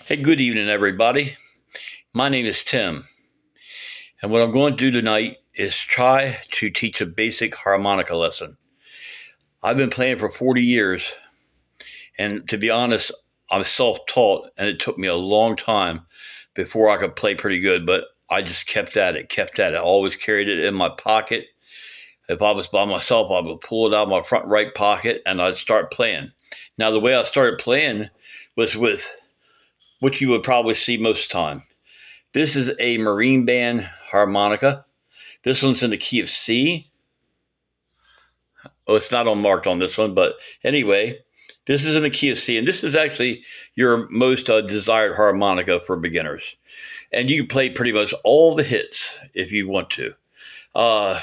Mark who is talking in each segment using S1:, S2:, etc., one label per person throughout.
S1: Hey, good evening, everybody. My name is Tim, and what I'm going to do tonight is try to teach a basic harmonica lesson. I've been playing for 40 years, and to be honest, I'm self taught, and it took me a long time before I could play pretty good, but I just kept at it. I always carried it in my pocket. If I was by myself, I would pull it out of my front right pocket and I'd start playing. Now, the way I started playing was with what you would probably see most of the time. This is a marine band harmonica. This one's in the key of C. Oh, it's not marked on this one, but anyway, this is in the key of C, and this is actually your most desired harmonica for beginners. And you can play pretty much all the hits if you want to. Uh,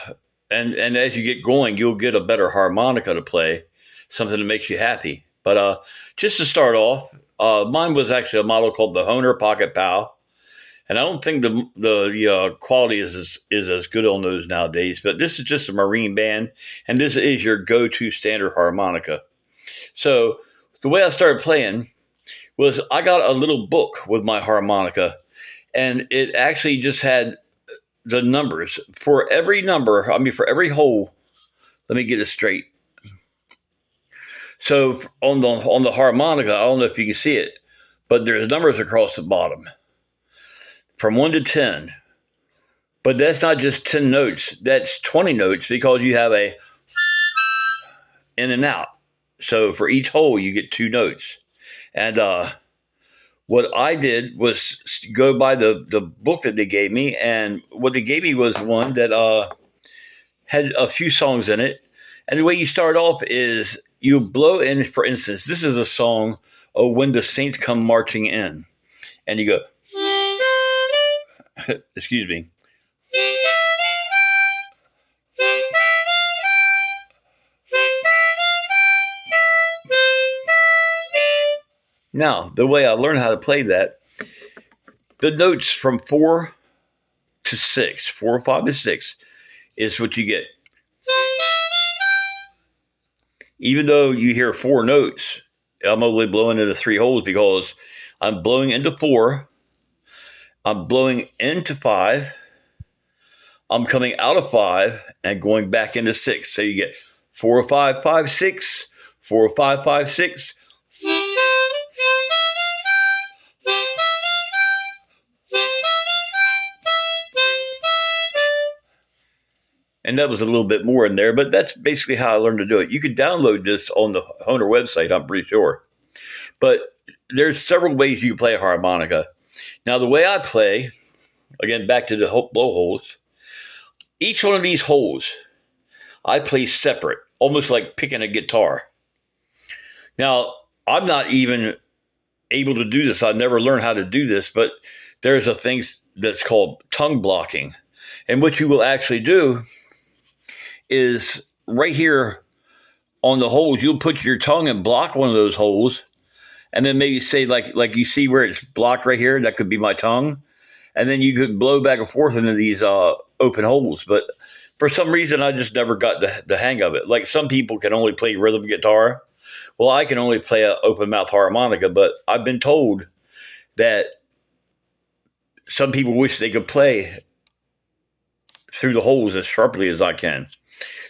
S1: and as you get going, you'll get a better harmonica to play, something that makes you happy. But just to start off, mine was actually a model called the Honer Pocket Pow. And I don't think the quality is as good on those nowadays. But this is just a marine band, and this is your go-to standard harmonica. So the way I started playing was I got a little book with my harmonica, and it actually just had the numbers for every number. I mean, for every hole. Let me get it straight. So on the harmonica, I don't know if you can see it, but there's numbers across the bottom from 1 to 10. But that's not just 10 notes, that's 20 notes because you have a in and out. So for each hole, you get 2 notes. And what I did was go by the book that they gave me. And what they gave me was one that had a few songs in it. And the way you start off is you blow in, for instance, this is a song, "Oh, When the Saints Come Marching In." And you go, excuse me. Now, the way I learned how to play that, the notes from 4 to 6, 4 or 5 to 6, is what you get. Even though you hear 4 notes, I'm only blowing into 3 holes because I'm blowing into 4, I'm blowing into 5, I'm coming out of 5 and going back into 6. So you get 4 5 5 6, 4 5 5 6. And that was a little bit more in there, but that's basically how I learned to do it. You can download this on the Honer website, I'm pretty sure. But there's several ways you can play a harmonica. Now, the way I play, again, back to the blowholes, each one of these holes, I play separate, almost like picking a guitar. Now, I'm not even able to do this. I've never learned how to do this, but there's a thing that's called tongue blocking. And what you will actually do is right here on the holes, you'll put your tongue and block one of those holes, and then maybe say like you see where it's blocked right here, that could be my tongue, and then you could blow back and forth into these open holes. But for some reason, I just never got the hang of it. Like some people can only play rhythm guitar. Well, I can only play an open mouth harmonica, but I've been told that some people wish they could play through the holes as sharply as I can.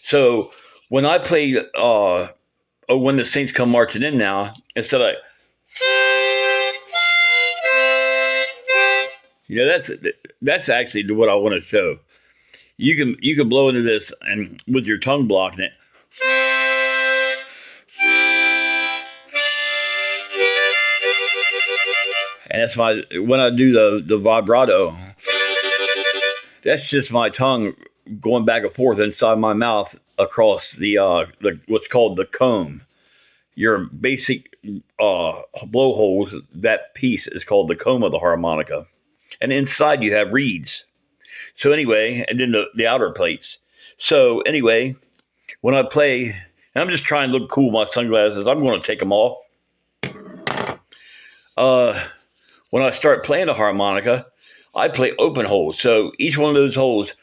S1: So when I play "Oh, When the Saints Come Marching In" now, instead of that's actually what I want to show. You can blow into this and with your tongue blocking it. And that's when I do the vibrato, that's just my tongue going back and forth inside my mouth across the what's called the comb. Your basic blowholes, that piece is called the comb of the harmonica. And inside you have reeds. So anyway, and then the outer plates. So anyway, when I play, and I'm just trying to look cool with my sunglasses, I'm going to take them off. When I start playing the harmonica, I play open holes. So each one of those holes,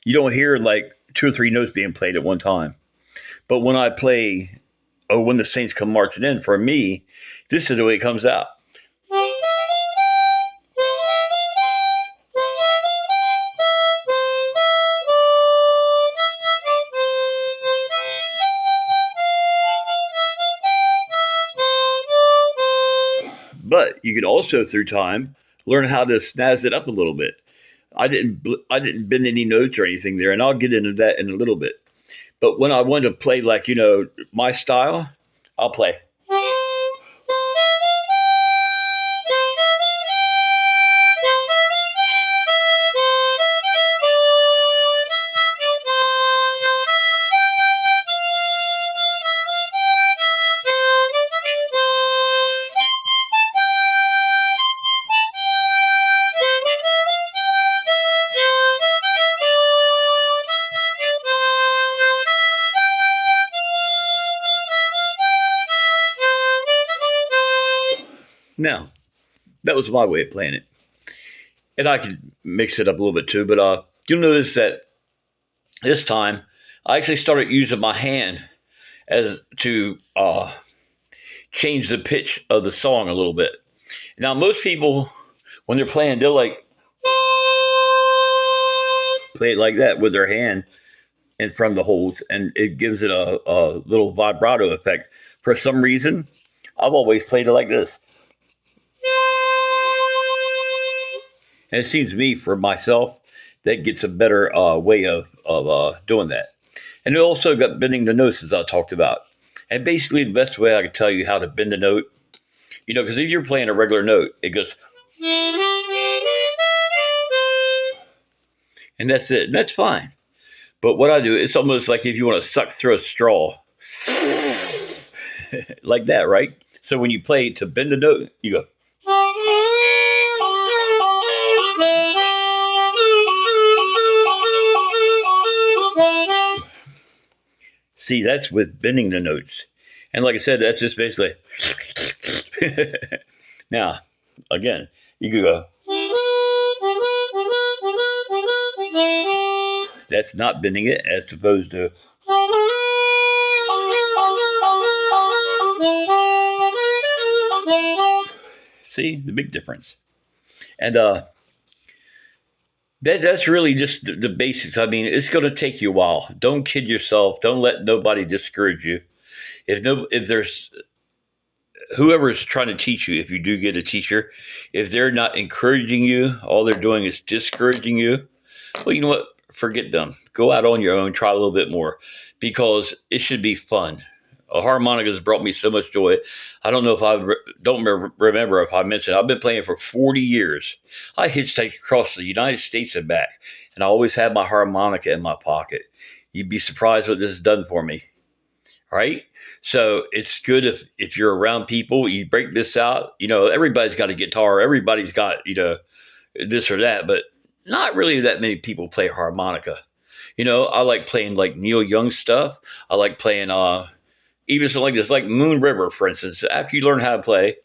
S1: you don't hear like 2 or 3 notes being played at one time. But when I play Oh, when the Saints come marching in, for me, this is the way it comes out. But you can also, through time, learn how to snazz it up a little bit. I didn't bend any notes or anything there, and I'll get into that in a little bit. But when I want to play like my style, I'll play. Now, that was my way of playing it. And I could mix it up a little bit too, but you'll notice that this time I actually started using my hand as to change the pitch of the song a little bit. Now, most people, when they're playing, they'll like play it like that with their hand in front of the holes, and it gives it a little vibrato effect. For some reason, I've always played it like this. And it seems to me, for myself, that gets a better way of doing that. And it also got bending the notes, as I talked about. And basically, the best way I could tell you how to bend a note, because if you're playing a regular note, it goes, and that's it. And that's fine. But what I do, it's almost like if you want to suck through a straw, like that, right? So when you play to bend a note, you go. See, that's with bending the notes. And like I said, that's just basically. Now, again, you could go. That's not bending it as opposed to. See the big difference. And that's really just the basics. I mean, it's going to take you a while. Don't kid yourself. Don't let nobody discourage you. If there's whoever is trying to teach you, if you do get a teacher, if they're not encouraging you, all they're doing is discouraging you. Well, you know what? Forget them. Go out on your own. Try a little bit more, because it should be fun. A harmonica has brought me so much joy. I don't know if don't remember if I mentioned I've been playing for 40 years. I hitchhiked across the United States and back, and I always had my harmonica in my pocket. You'd be surprised what this has done for me. Right? So it's good if you're around people, you break this out. Everybody's got a guitar. Everybody's got, this or that, but not really that many people play harmonica. I like playing like Neil Young stuff. I like playing even something like this, like Moon River, for instance, after you learn how to play.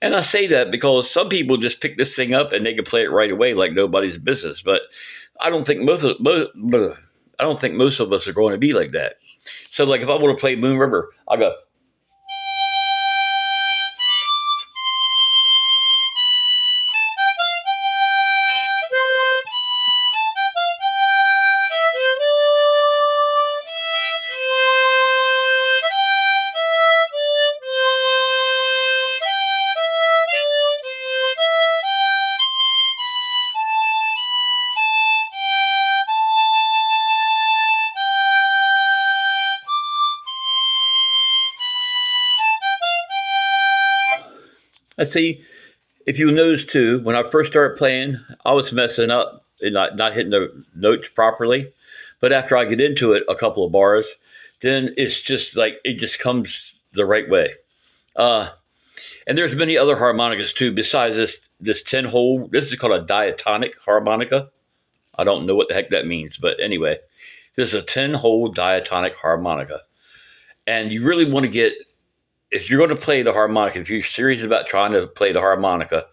S1: And I say that because some people just pick this thing up and they can play it right away like nobody's business. But I don't think most of us are going to be like that. So, like, if I want to play Moon River, I'll go. I see. If you notice too, when I first started playing, I was messing up and not hitting the notes properly. But after I get into it, a couple of bars, then it's just like it just comes the right way. Uh, and there's many other harmonicas too, besides this 10-hole. This is called a diatonic harmonica. I don't know what the heck that means, but anyway, this is a 10-hole diatonic harmonica, and you really want to get if you're going to play the harmonica, if you're serious about trying to play the harmonica,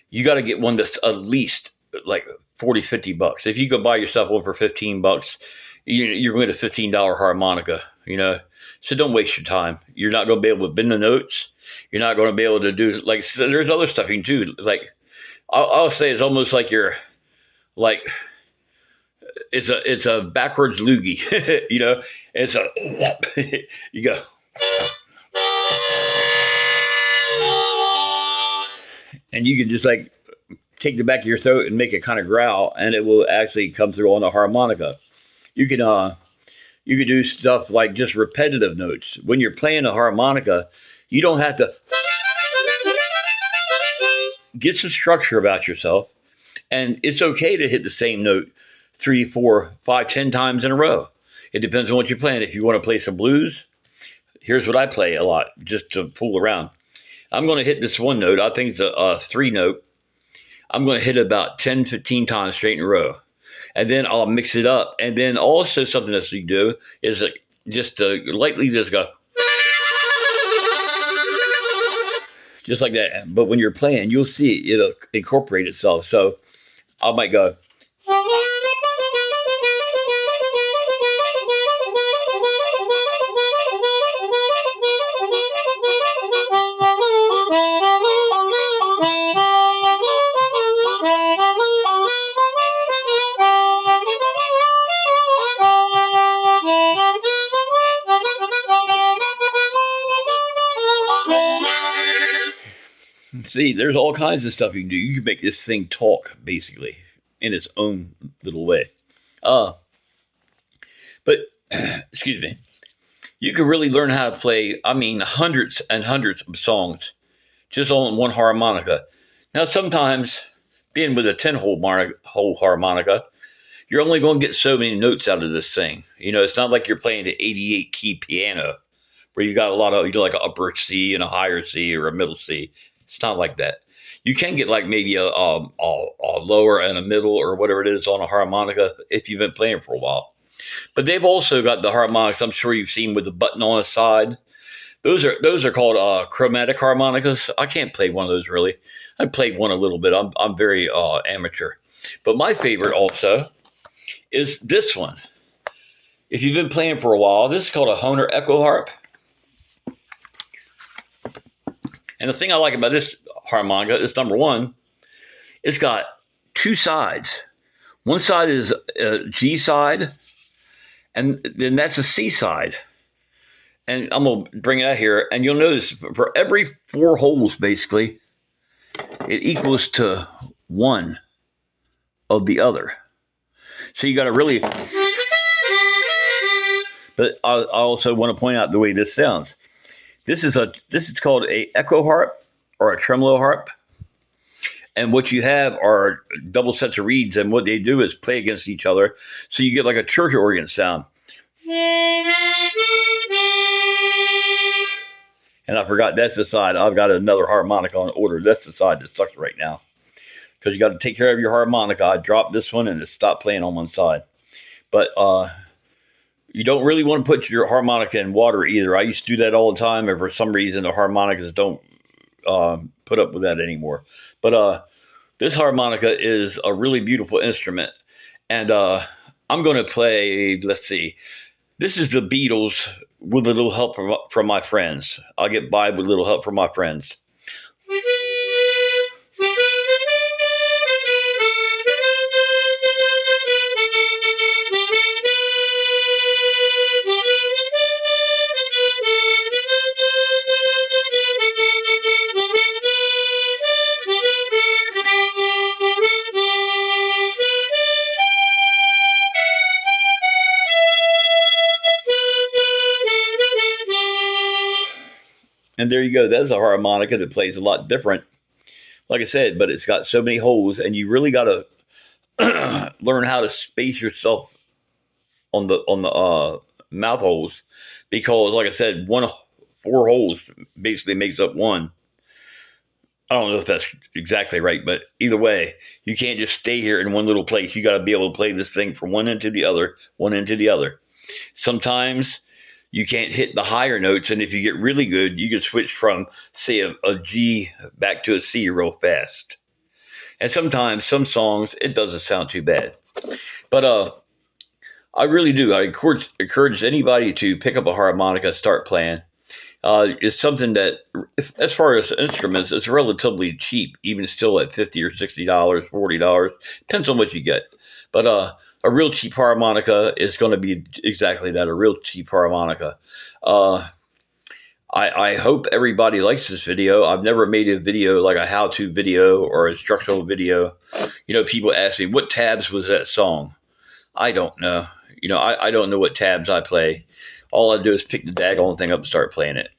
S1: you got to get one that's at least like 40, $50. If you go buy yourself one for $15, you're going to get a $15 harmonica, So don't waste your time. You're not going to be able to bend the notes. You're not going to be able to do like so there's other stuff you can do. Like I'll say it's almost like you're like it's a backwards loogie. You know, it's a you go and you can just like take the back of your throat and make it kind of growl, and it will actually come through on the harmonica. You can you can do stuff like just repetitive notes. When you're playing a harmonica, you don't have to get some structure about yourself, and it's okay to hit the same note three, four, five, 10 times in a row. It depends on what you're playing. If you want to play some blues, here's what I play a lot just to fool around. I'm going to hit this one note. I think it's a three note. I'm going to hit it about 10, 15 times straight in a row. And then I'll mix it up. And then also something that you do is just lightly just go, just like that. But when you're playing, you'll see it'll incorporate itself. So I might go, see, there's all kinds of stuff you can do. You can make this thing talk, basically, in its own little way. Uh, but, excuse me, you can really learn how to play, I mean, hundreds and hundreds of songs just on one harmonica. Now, sometimes, being with a 10-hole harmonica, you're only going to get so many notes out of this thing. You know, it's not like you're playing the 88 key piano where you got a lot of, you know, like an upper C and a higher C or a middle C. It's not like that. You can get like maybe a lower and a middle or whatever it is on a harmonica if you've been playing for a while. But they've also got the harmonicas I'm sure you've seen with the button on the side. Those are called chromatic harmonicas. I can't play one of those really. I played one a little bit. I'm very amateur. But my favorite also is this one. If you've been playing for a while, this is called a Hohner Echo Harp. And the thing I like about this harmonica is number one, it's got two sides. One side is a G side, and then that's a C side. And I'm going to bring it out here, and you'll notice for every four holes, basically, it equals to one of the other. So you got to really... But I also want to point out the way this sounds. This is called a echo harp or a tremolo harp. And what you have are double sets of reeds, and what they do is play against each other. So you get like a church organ sound. And I forgot that's the side. I've got another harmonica on order. That's the side that sucks right now. Because you got to take care of your harmonica. I dropped this one and it stopped playing on one side. But you don't really want to put your harmonica in water either. I used to do that all the time, and for some reason the harmonicas don't put up with that anymore. But this harmonica is a really beautiful instrument, and I'm going to play, let's see, this is the Beatles with a little help from my friends. I'll get by with a little help from my friends. And there you go. That's a harmonica that plays a lot different, like I said, but it's got so many holes, and you really got to learn how to space yourself on the mouth holes, because, like I said, four holes basically makes up one. I don't know if that's exactly right, but either way, you can't just stay here in one little place. You got to be able to play this thing from one end to the other, one end to the other. Sometimes you can't hit the higher notes, and if you get really good, you can switch from, say, a G back to a C real fast. And sometimes, some songs, it doesn't sound too bad. But I really do. I encourage anybody to pick up a harmonica, start playing. It's something that, as far as instruments, it's relatively cheap, even still at $50 or $60, $40. Depends on what you get. But a real cheap harmonica is going to be exactly that, a real cheap harmonica. Uh, I hope everybody likes this video. I've never made a video like a how-to video or instructional video. People ask me, what tabs was that song? I don't know. I don't know what tabs I play. All I do is pick the daggone thing up and start playing it.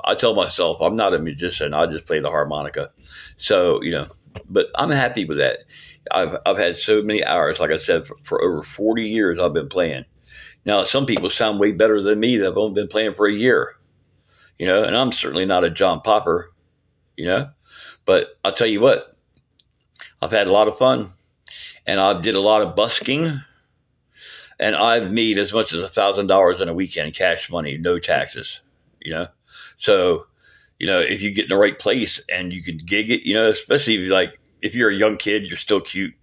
S1: I tell myself I'm not a musician. I just play the harmonica. So, but I'm happy with that. I've had so many hours, like I said, for over 40 years I've been playing. Now, some people sound way better than me that have only been playing for a year, and I'm certainly not a John Popper, you know, but I'll tell you what, I've had a lot of fun and I did a lot of busking and I've made as much as $1,000 in a weekend, cash money, no taxes, you know? So, if you get in the right place and you can gig it, especially if you're a young kid, you're still cute,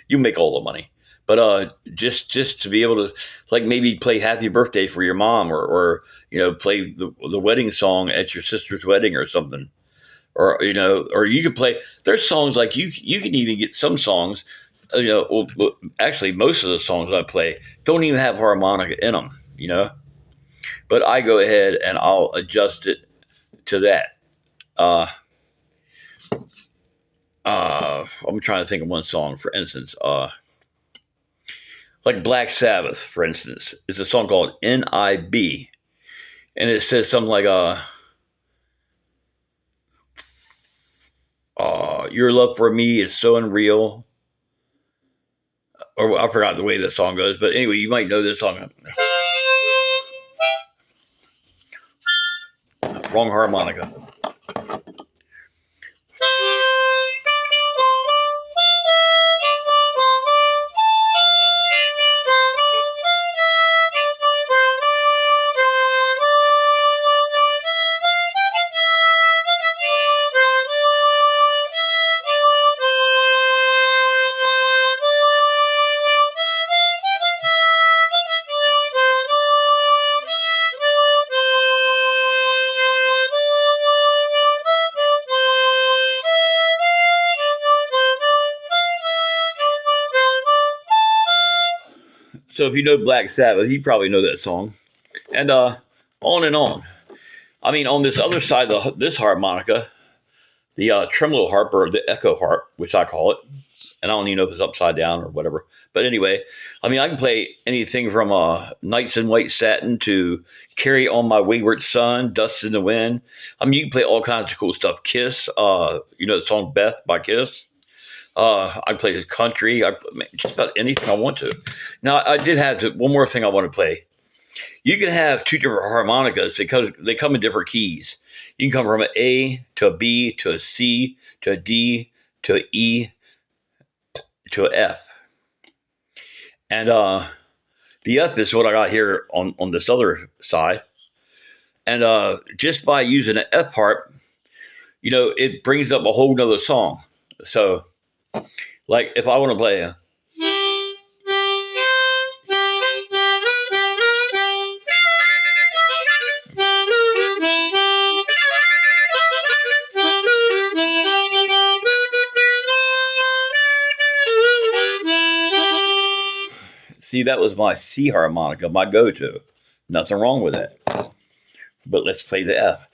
S1: you make all the money. But just to be able to maybe play Happy Birthday for your mom or play the wedding song at your sister's wedding or something. Or you could play, there's songs like you can even get some songs, actually most of the songs I play don't even have harmonica in them. But I go ahead and I'll adjust it to that. I'm trying to think of one song, for instance, like Black Sabbath, for instance, it's a song called NIB, and it says something like, your love for me is so unreal. Or I forgot the way that song goes, but anyway, you might know this song. Wrong harmonica. So if you know Black Sabbath, you probably know that song. And on and on. I mean, on this other side of this harmonica, the tremolo harp or the echo harp, which I call it, and I don't even know if it's upside down or whatever. But anyway, I mean, I can play anything from Nights in White Satin to Carry On My Wayward Son, Dust in the Wind. I mean, you can play all kinds of cool stuff. Kiss, the song Beth by Kiss. I play the country. Just about anything I want to. Now, I did have one more thing I want to play. You can have two different harmonicas because they come in different keys. You can come from an A to a B to a C to a D to an E to an F. And the F is what I got here on this other side. And just by using an F harp, it brings up a whole nother song. So, like if I want to play see, that was my C harmonica, my go-to. Nothing wrong with that. But let's play the F.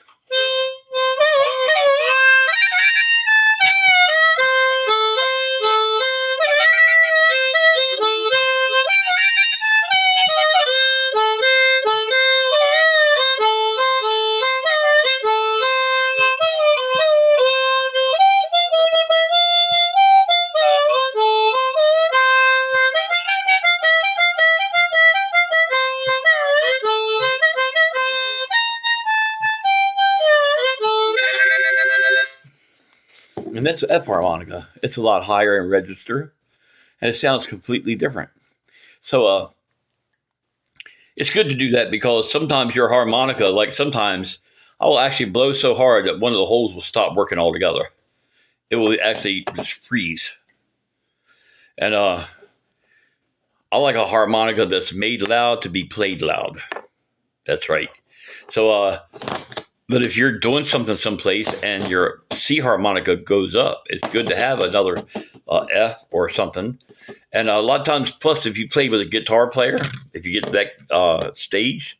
S1: And that's the F harmonica. It's a lot higher in register, and it sounds completely different. So it's good to do that because sometimes your harmonica, like sometimes I will actually blow so hard that one of the holes will stop working altogether. It will actually just freeze. And I like a harmonica that's made loud to be played loud. That's right. So, but if you're doing something someplace and your C harmonica goes up, it's good to have another F or something. And a lot of times, plus, if you play with a guitar player, if you get to that stage,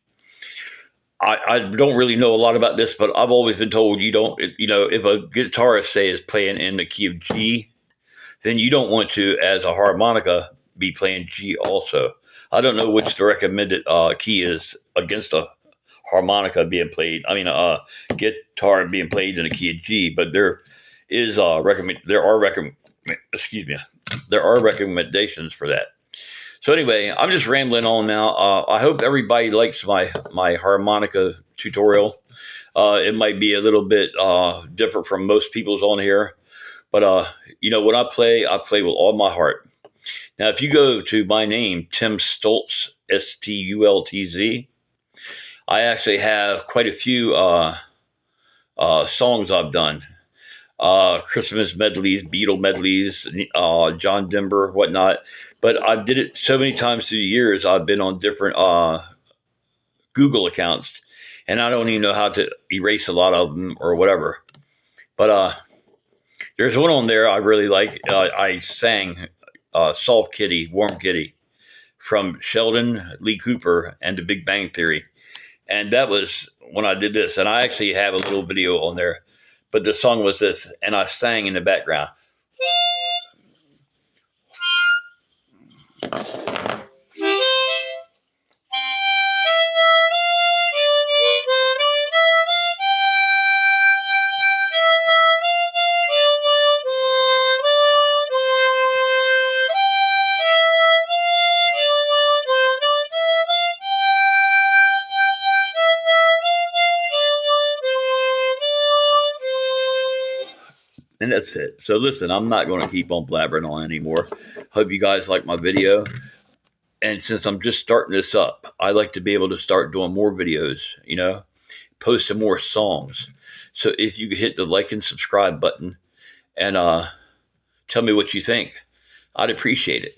S1: I don't really know a lot about this, but I've always been told you don't, if a guitarist, say, is playing in the key of G, then you don't want to, as a harmonica, be playing G also. I don't know which the recommended key is against a harmonica being played. I mean, a guitar being played in a key of G, but there is excuse me, there are recommendations for that. So anyway, I'm just rambling on now. I hope everybody likes my harmonica tutorial. It might be a little bit different from most people's on here, but when I play with all my heart. Now, if you go to my name, Tim Stultz, Stultz, I actually have quite a few songs I've done. Christmas medleys, Beatle medleys, John Denver, whatnot. But I did it so many times through the years. I've been on different Google accounts, and I don't even know how to erase a lot of them or whatever. But there's one on there I really like. I sang Soft Kitty, Warm Kitty from Sheldon Lee Cooper and The Big Bang Theory. And that was when I did this. And I actually have a little video on there. But the song was this, and I sang in the background. And that's it. So listen, I'm not going to keep on blabbering on anymore. Hope you guys like my video. And since I'm just starting this up, I like to be able to start doing more videos, posting more songs. So if you could hit the like and subscribe button and tell me what you think, I'd appreciate it.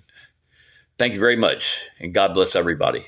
S1: Thank you very much, and God bless everybody.